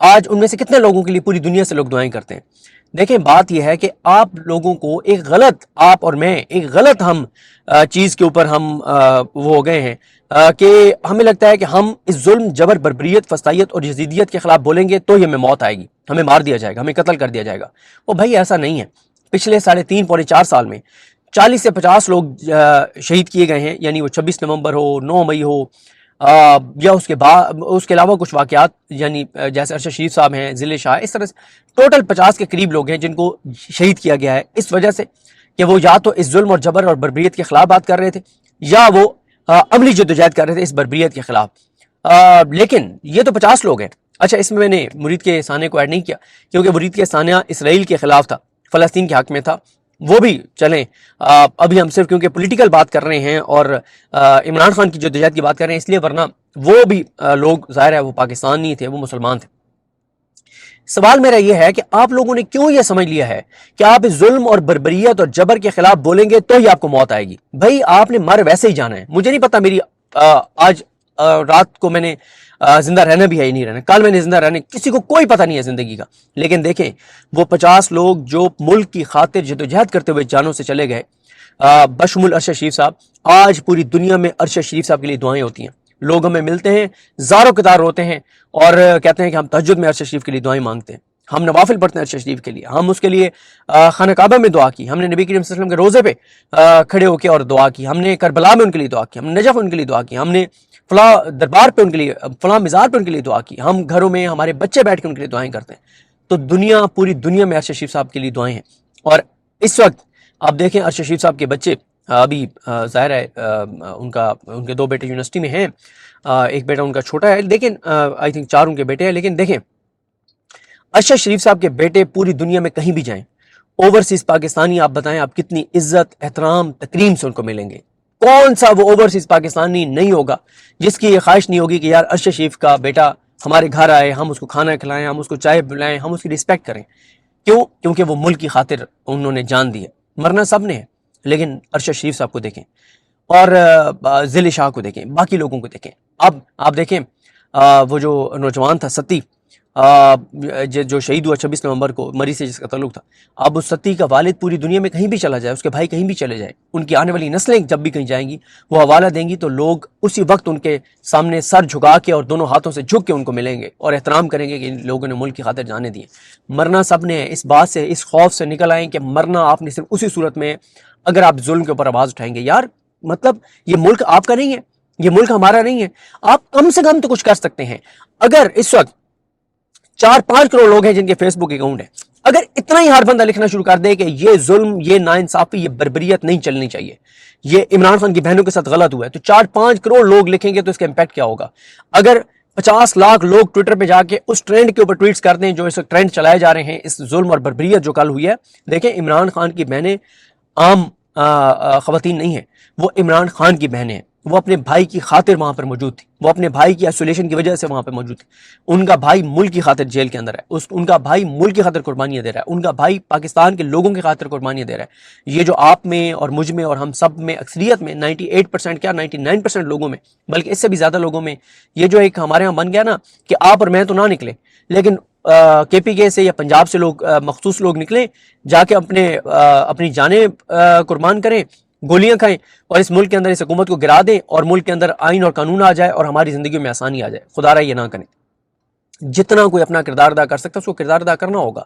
آج ان میں سے کتنے لوگوں کے لیے پوری دنیا سے لوگ دعائیں کرتے ہیں؟ دیکھیں بات یہ ہے کہ آپ لوگوں کو ایک غلط، آپ اور میں ایک غلط ہم چیز کے اوپر ہم وہ ہو گئے ہیں کہ ہمیں لگتا ہے کہ ہم اس ظلم، جبر، بربریت، فسطائیت اور یزیدیت کے خلاف بولیں گے تو ہی ہمیں موت آئے گی، ہمیں مار دیا جائے گا، ہمیں قتل کر دیا جائے گا۔ وہ بھائی ایسا نہیں ہے۔ پچھلے 3.5 پونے 4 سال میں 40 سے 50 لوگ شہید کیے گئے ہیں، یعنی وہ 26 نومبر ہو، 9 مئی ہو، یا اس کے بعد اس کے علاوہ کچھ واقعات، یعنی جیسے ارشد شریف صاحب ہیں، ضلع شاہ، اس طرح سے ٹوٹل 50 کے قریب لوگ ہیں جن کو شہید کیا گیا ہے اس وجہ سے کہ وہ یا تو اس ظلم اور جبر اور بربریت کے خلاف بات کر رہے تھے، یا وہ عملی جدوجہد کر رہے تھے اس بربریت کے خلاف۔ لیکن یہ تو 50 لوگ ہیں۔ اچھا، اس میں نے مرید کے ثانیہ کو ایڈ نہیں کیا کیونکہ مرید کے ثانیہ اسرائیل کے خلاف تھا، فلسطین کے حق میں تھا، وہ بھی چلیں۔ ابھی ہم صرف کیونکہ پولیٹیکل بات کر رہے ہیں اور عمران خان کی جدوجہد کی بات کر رہے ہیں اس لیے، ورنہ وہ بھی لوگ ظاہر ہے وہ پاکستان نہیں تھے، وہ مسلمان تھے۔ سوال میرا یہ ہے کہ آپ لوگوں نے کیوں یہ سمجھ لیا ہے کہ آپ اس ظلم اور بربریت اور جبر کے خلاف بولیں گے تو ہی آپ کو موت آئے گی؟ بھائی آپ نے مر ویسے ہی جانا ہے۔ مجھے نہیں پتا میری آج رات کو میں نے زندہ رہنا بھی ہے ہی نہیں رہنا، کل میں نے زندہ رہنا، کسی کو کوئی پتہ نہیں ہے زندگی کا۔ لیکن دیکھیں وہ 50 لوگ جو ملک کی خاطر جدوجہد کرتے ہوئے جانوں سے چلے گئے، بشمول ارشد شریف صاحب، آج پوری دنیا میں ارشد شریف صاحب کے لیے دعائیں ہوتی ہیں۔ لوگ ہمیں ملتے ہیں، زاروں قطار روتے ہیں اور کہتے ہیں کہ ہم تہجد میں ارشد شریف کے لیے دعائیں مانگتے ہیں، ہم نوافل پڑھتے ہیں ارشد شریف کے لیے، ہم اس کے لیے خانہ کعبہ میں دعا کی، ہم نے نبی کریم صلی اللہ علیہ وسلم کے روزے پہ کھڑے ہو کے اور دعا کی، ہم نے کربلا میں ان کے لیے دعا کی، ہم نے نجف ان کے لیے دعا کی، ہم نے فلاں دربار پہ ان کے لیے، فلاں مزار پہ ان کے لیے دعا کی، ہم گھروں میں ہمارے بچے بیٹھ کے ان کے لیے دعائیں کرتے ہیں۔ تو دنیا، پوری دنیا میں ارشد شریف صاحب کے لیے دعائیں ہیں۔ اور اس وقت آپ دیکھیں ارشد شریف صاحب کے بچے ابھی ظاہر ہے ان کے 2 بیٹے یونیورسٹی میں ہیں، ایک بیٹا ان کا چھوٹا ہے، لیکن آئی تھنک 4 ان کے بیٹے ہیں۔ لیکن دیکھیں ارشد شریف صاحب کے بیٹے پوری دنیا میں کہیں بھی جائیں، اوورسیز پاکستانی، آپ بتائیں آپ کتنی عزت، احترام، تکریم سے ان کو ملیں گے۔ کون سا وہ اوورسیز پاکستانی نہیں ہوگا جس کی یہ خواہش نہیں ہوگی کہ یار ارشد شریف کا بیٹا ہمارے گھر آئے، ہم اس کو کھانا کھلائیں، ہم اس کو چائے پلائیں، ہم اس کی رسپیکٹ کریں۔ کیوں؟ کیونکہ وہ ملک کی خاطر انہوں نے جان دی ہے۔ مرنا سب نے ہے، لیکن ارشد شریف صاحب کو دیکھیں اور ضلع شاہ کو دیکھیں، باقی لوگوں کو دیکھیں۔ اب آپ دیکھیں وہ جو نوجوان تھا ستی، جو شہید ہوا 26 نومبر کو، مری سے جس کا تعلق تھا، اب اس ستی کا والد پوری دنیا میں کہیں بھی چلا جائے، اس کے بھائی کہیں بھی چلے جائے، ان کی آنے والی نسلیں جب بھی کہیں جائیں گی وہ حوالہ دیں گی تو لوگ اسی وقت ان کے سامنے سر جھکا کے اور دونوں ہاتھوں سے جھک کے ان کو ملیں گے اور احترام کریں گے کہ ان لوگوں نے ملک کی خاطر جانے دیے۔ مرنا سب نے ہے، اس بات سے، اس خوف سے نکل آئیں کہ مرنا آپ نے صرف اسی صورت میں اگر آپ ظلم کے اوپر آواز اٹھائیں گے۔ یار مطلب یہ ملک آپ کا نہیں ہے، یہ ملک ہمارا نہیں ہے، آپ کم سے کم تو کچھ کر سکتے ہیں۔ اگر اس وقت 4-5 کروڑ لوگ ہیں جن کے فیس بک اکاؤنٹ ہے، اگر اتنا ہی ہر بندہ لکھنا شروع کر دے کہ یہ ظلم، یہ ناانصافی، یہ بربریت نہیں چلنی چاہیے، یہ عمران خان کی بہنوں کے ساتھ غلط ہوا ہے، تو 4-5 کروڑ لوگ لکھیں گے تو اس کا امپیکٹ کیا ہوگا؟ اگر 50 لاکھ لوگ ٹویٹر پہ جا کے اس ٹرینڈ کے اوپر ٹویٹس کرتے ہیں جو اس وقت ٹرینڈ چلائے جا رہے ہیں، اس ظلم اور بربریت جو کل ہوئی ہے، دیکھیں عمران خان کی بہنیں عام خواتین نہیں ہیں، وہ عمران خان کی بہنیں ہیں، وہ اپنے بھائی کی خاطر وہاں پر موجود تھی، وہ اپنے بھائی کی آئسولیشن کی وجہ سے وہاں پہ موجود تھی، ان کا بھائی ملک کی خاطر جیل کے اندر ہے، ان کا بھائی ملک کی خاطر قربانیاں دے رہا ہے، ان کا بھائی پاکستان کے لوگوں کی خاطر قربانیاں دے رہا ہے۔ یہ جو آپ میں اور مجھ میں اور ہم سب میں، اکثریت میں، 98% کیا 99% لوگوں میں، بلکہ اس سے بھی زیادہ لوگوں میں، یہ جو ایک ہمارے ہاں بن گیا نا کہ آپ اور میں تو نہ نکلے، لیکن کے پی کے سے یا پنجاب سے لوگ، مخصوص لوگ نکلیں، جا کے اپنی جانیں قربان کریں، گولیاں کھائیں اور اس ملک کے اندر اس حکومت کو گرا دیں اور ملک کے اندر آئین اور قانون آ جائے اور ہماری زندگیوں میں آسانی آ جائے۔ خدا رہا یہ نہ کریں۔ جتنا کوئی اپنا کردار ادا کر سکتا ہے اس کو کردار ادا کرنا ہوگا۔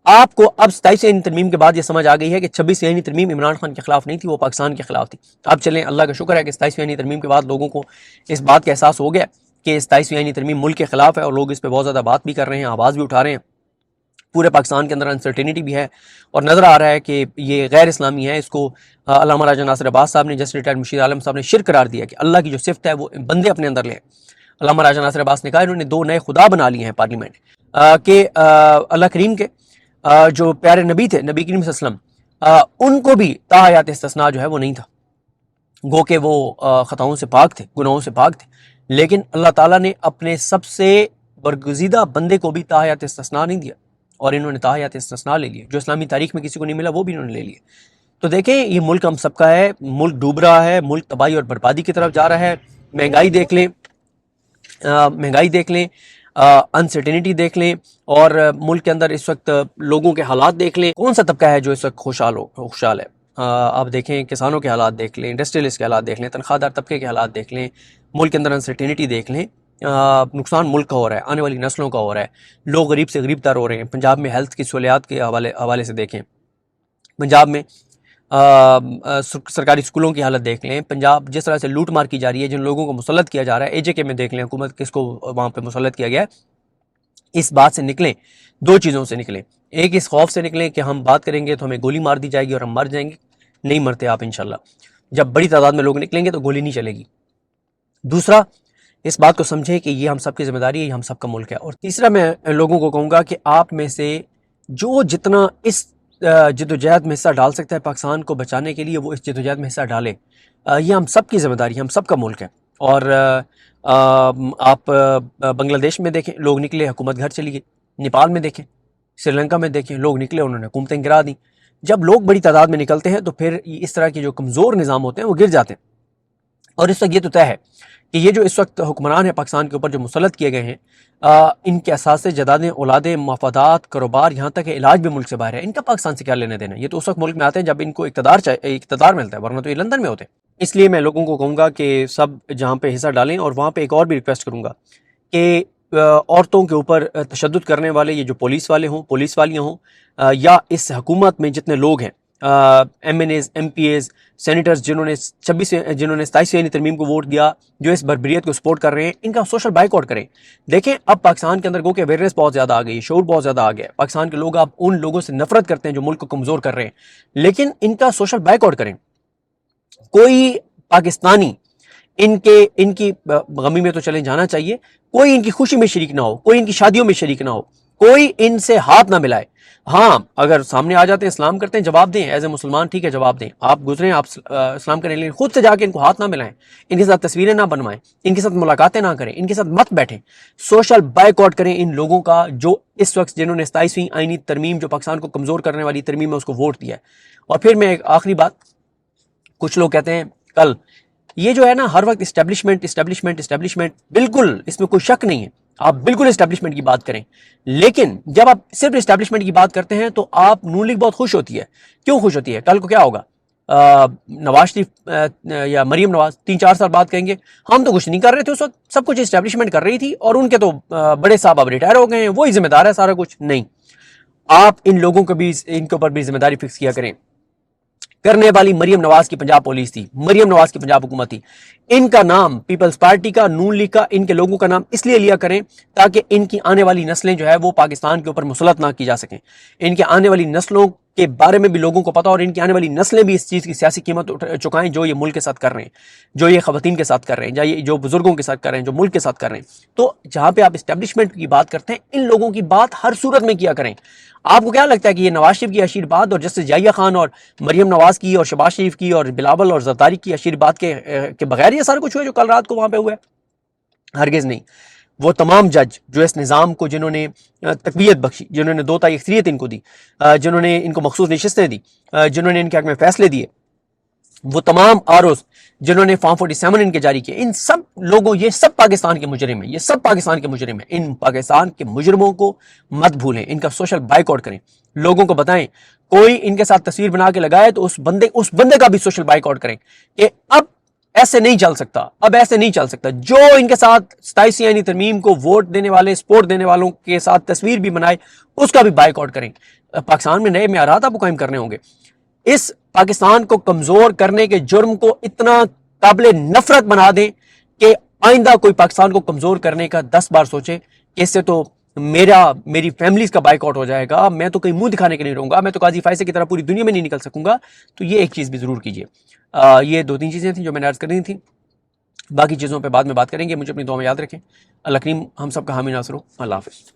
آپ کو اب 27 ترمیم کے بعد یہ سمجھ آ گئی ہے کہ 26 ترمیم عمران خان کے خلاف نہیں تھی، وہ پاکستان کے خلاف تھی۔ اب چلیں، اللہ کا شکر ہے کہ 27 ترمیم کے بعد لوگوں کو اس بات کا احساس ہو گیا کہ 27 ترمیم ملک کے خلاف ہے اور لوگ اس پہ بہت زیادہ بات بھی کر رہے ہیں، آواز بھی اٹھا رہے ہیں۔ پورے پاکستان کے اندر انسرٹینٹی بھی ہے اور نظر آ رہا ہے کہ یہ غیر اسلامی ہے۔ اس کو علامہ راجہ ناصر عباس صاحب نے، جسٹس ریٹائرڈ مشیر عالم صاحب نے شرک قرار دیا کہ اللہ کی جو صفت ہے وہ بندے اپنے اندر لیں۔ علامہ راجہ ناصر عباس نے کہا انہوں نے 2 نئے خدا بنا لیے ہیں پارلیمنٹ کہ اللہ کریم کے جو پیارے نبی تھے، نبی کریم صلی اللہ علیہ وسلم، ان کو بھی تا حیات استثناء جو ہے وہ نہیں تھا، گو کہ وہ خطاؤں سے پاک تھے، گناہوں سے پاک تھے، لیکن اللہ تعالیٰ نے اپنے سب سے برگزیدہ بندے کو بھی تا حیات استثناء نہیں دیا اور انہوں نے تا حیات استثناء لے لیے، جو اسلامی تاریخ میں کسی کو نہیں ملا وہ بھی انہوں نے لے لیے۔ تو دیکھیں یہ ملک ہم سب کا ہے، ملک ڈوب رہا ہے، ملک تباہی اور بربادی کی طرف جا رہا ہے۔ مہنگائی دیکھ لیں، انسرٹینٹی دیکھ لیں اور ملک کے اندر اس وقت لوگوں کے حالات دیکھ لیں، کون سا طبقہ ہے جو اس وقت خوشحال ہے؟ آپ دیکھیں کسانوں کے حالات دیکھ لیں، انڈسٹریلسٹ کے حالات دیکھ لیں، تنخواہ دار طبقے کے حالات دیکھ لیں، ملک کے اندر انسرٹینٹی دیکھ لیں، نقصان ملک کا ہو رہا ہے، آنے والی نسلوں کا ہو رہا ہے، لوگ غریب سے غریب تر ہو رہے ہیں۔ پنجاب میں ہیلتھ کی سہولیات کے حوالے سے دیکھیں، پنجاب میں سرکاری اسکولوں کی حالت دیکھ لیں، پنجاب جس طرح سے لوٹ مار کی جا رہی ہے، جن لوگوں کو مسلط کیا جا رہا ہے، اے جے کے میں دیکھ لیں حکومت کس کو وہاں پہ مسلط کیا گیا ہے۔ اس بات سے نکلیں، دو چیزوں سے نکلیں، ایک اس خوف سے نکلیں کہ ہم بات کریں گے تو ہمیں گولی مار دی جائے گی اور ہم مر جائیں گے، نہیں مرتے آپ انشاءاللہ، جب بڑی تعداد میں لوگ نکلیں گے تو گولی نہیں چلے گی۔ دوسرا، اس بات کو سمجھیں کہ یہ ہم سب کی ذمہ داری ہے، یہ ہم سب کا ملک ہے۔ اور تیسرا، میں لوگوں کو کہوں گا کہ آپ میں سے جو جتنا اس جدوجہد میں حصہ ڈال سکتا ہے پاکستان کو بچانے کے لیے، وہ اس جدوجہد میں حصہ ڈالے۔ یہ ہم سب کی ذمہ داری ہے، ہم سب کا ملک ہے۔ اور آپ بنگلہ دیش میں دیکھیں، لوگ نکلے، حکومت گھر چلی گئی۔ نیپال میں دیکھیں، سری لنکا میں دیکھیں، لوگ نکلے، انہوں نے حکومتیں گرا دیں۔ جب لوگ بڑی تعداد میں نکلتے ہیں تو پھر اس طرح کے جو کمزور نظام ہوتے ہیں وہ گر جاتے ہیں۔ اور اس وقت یہ تو طے ہے کہ یہ جو اس وقت حکمران ہیں پاکستان کے اوپر جو مسلط کیے گئے ہیں، ان کے اساسے، جدادیں، اولادیں، مفادات، کاروبار، یہاں تک کہ علاج بھی ملک سے باہر ہے۔ ان کا پاکستان سے کیا لینے دینا ہے؟ یہ تو اس وقت ملک میں آتے ہیں جب ان کو اقتدار ملتا ہے، ورنہ تو یہ لندن میں ہوتے ہیں۔ اس لیے میں لوگوں کو کہوں گا کہ سب جہاں پہ حصہ ڈالیں، اور وہاں پہ ایک اور بھی ریکویسٹ کروں گا کہ عورتوں کے اوپر تشدد کرنے والے، یہ جو پولیس والے ہوں، پولیس والیاں ہوں، یا اس حکومت میں جتنے لوگ ہیں، M N As, M P As, senators, جنہوں نے 27ویں ترمیم کو ووٹ دیا، جو اس بربریت کو سپورٹ کر رہے ہیں، ان کا سوشل بائیک آؤٹ کریں۔ دیکھیں اب پاکستان کے اندر گو کہ اویئرنیس بہت زیادہ آ گئی، شعور بہت زیادہ آ گیا ہے۔ پاکستان کے لوگ اب ان لوگوں سے نفرت کرتے ہیں جو ملک کو کمزور کر رہے ہیں، لیکن ان کا سوشل بائیک آؤٹ کریں۔ کوئی پاکستانی ان کی غمی میں تو چلے جانا چاہیے، کوئی ان کی خوشی میں شریک نہ ہو، کوئی ان کی شادیوں میں شریک نہ ہو، کوئی ان سے ہاتھ نہ ملائے۔ ہاں، اگر سامنے آ جاتے ہیں، اسلام کرتے ہیں، جواب دیں ایز اے مسلمان، ٹھیک ہے، جواب دیں، آپ گزریں، آپ اسلام کریں، لیکن خود سے جا کے ان کو ہاتھ نہ ملائیں، ان کے ساتھ تصویریں نہ بنوائیں، ان کے ساتھ ملاقاتیں نہ کریں، ان کے ساتھ مت بیٹھیں۔ سوشل بائیک آؤٹ کریں ان لوگوں کا جو اس وقت، جنہوں نے 27ویں آئینی ترمیم جو پاکستان کو کمزور کرنے والی ترمیم ہے اس کو ووٹ دیا ہے۔ اور پھر میں ایک آخری بات، کچھ لوگ کہتے ہیں کل یہ جو ہے نا ہر وقت اسٹیبلشمنٹ، بالکل اس میں کوئی شک نہیں ہے، آپ بالکل اسٹیبلشمنٹ کی بات کریں، لیکن جب آپ صرف اسٹیبلشمنٹ کی بات کرتے ہیں تو آپ نون لیگ بہت خوش ہوتی ہے۔ کیوں خوش ہوتی ہے؟ کل کو کیا ہوگا؟ نواز شریف یا مریم نواز 3-4 سال بعد کہیں گے ہم تو کچھ نہیں کر رہے تھے، اس وقت سب کچھ اسٹیبلشمنٹ کر رہی تھی، اور ان کے تو بڑے صاحب اب ریٹائر ہو گئے ہیں، وہی ذمہ دار ہے سارا کچھ۔ نہیں، آپ ان لوگوں کو بھی، ان کے اوپر بھی ذمہ داری فکس کیا کریں۔ کرنے والی مریم نواز کی پنجاب پولیس تھی، مریم نواز کی پنجاب حکومت تھی۔ ان کا نام پیپلز پارٹی کا، نون لیگ کا، ان کے لوگوں کا نام اس لیے لیا کریں تاکہ ان کی آنے والی نسلیں جو ہے وہ پاکستان کے اوپر مسلط نہ کی جا سکیں، ان کے آنے والی نسلوں کے بارے میں بھی لوگوں کو پتا، اور ان کی آنے والی نسلیں بھی اس چیز کی سیاسی قیمت چکائیں جو یہ ملک کے ساتھ کر رہے ہیں، جو یہ خواتین کے ساتھ کر رہے ہیں، جو بزرگوں کے ساتھ کر رہے ہیں، جو ملک کے ساتھ کر رہے ہیں۔ تو جہاں پہ آپ اسٹیبلشمنٹ کی بات کرتے ہیں، ان لوگوں کی بات ہر صورت میں کیا کریں۔ آپ کو کیا لگتا ہے کہ یہ نواز شریف کی آشیرواد اور جسٹس ضیاء خان اور مریم نواز کی اور شہباز شریف کی اور بلاول اور زرداری کی آشیرواد کے بغیر یہ سارا کچھ ہوا جو کل رات کو وہاں پہ ہوا ہے؟ ہرگز نہیں۔ وہ تمام جج جو اس نظام کو، جنہوں نے تقویت بخشی، جنہوں نے 2 اکثریت ان کو دی، جنہوں نے ان کو مخصوص نشستیں دی، جنہوں نے ان کے حق میں فیصلے دیے، وہ تمام آروز جنہوں نے فارم 47 ان کے جاری کیے، ان سب لوگوں، یہ سب پاکستان کے مجرم ہیں، یہ سب پاکستان کے مجرم ہیں۔ ان پاکستان کے مجرموں کو مت بھولیں، ان کا سوشل بائیک آؤٹ کریں، لوگوں کو بتائیں، کوئی ان کے ساتھ تصویر بنا کے لگائے تو اس بندے کا بھی سوشل بائیک آؤٹ کریں کہ اب ایسے نہیں چل سکتا، اب ایسے نہیں چل سکتا۔ جو ان کے ساتھ 27ویں آئینی ترمیم کو ووٹ دینے والے، سپورٹ دینے والوں کے ساتھ تصویر بھی بنائے، اس کا بھی بائیک آؤٹ کریں۔ پاکستان میں نئے معیارات آپ کو قائم کرنے ہوں گے۔ اس پاکستان کو کمزور کرنے کے جرم کو اتنا قابل نفرت بنا دیں کہ آئندہ کوئی پاکستان کو کمزور کرنے کا 10 بار سوچے کہ اس سے تو میری فیملیز کا بائیک آؤٹ ہو جائے گا، میں تو کہیں منہ دکھانے کے نہیں رہوں گا، میں تو قاضی فائزہ کی طرح پوری دنیا میں نہیں نکل سکوں گا۔ تو یہ ایک چیز بھی ضرور کیجیے۔ یہ 2-3 چیزیں تھیں جو میں نے عرض کرنی تھیں، باقی چیزوں پہ بعد میں بات کریں گے۔ مجھے اپنی دعا میں یاد رکھیں۔ اللہ کریم ہم سب کا حامی ناصر ہو۔ اللہ حافظ۔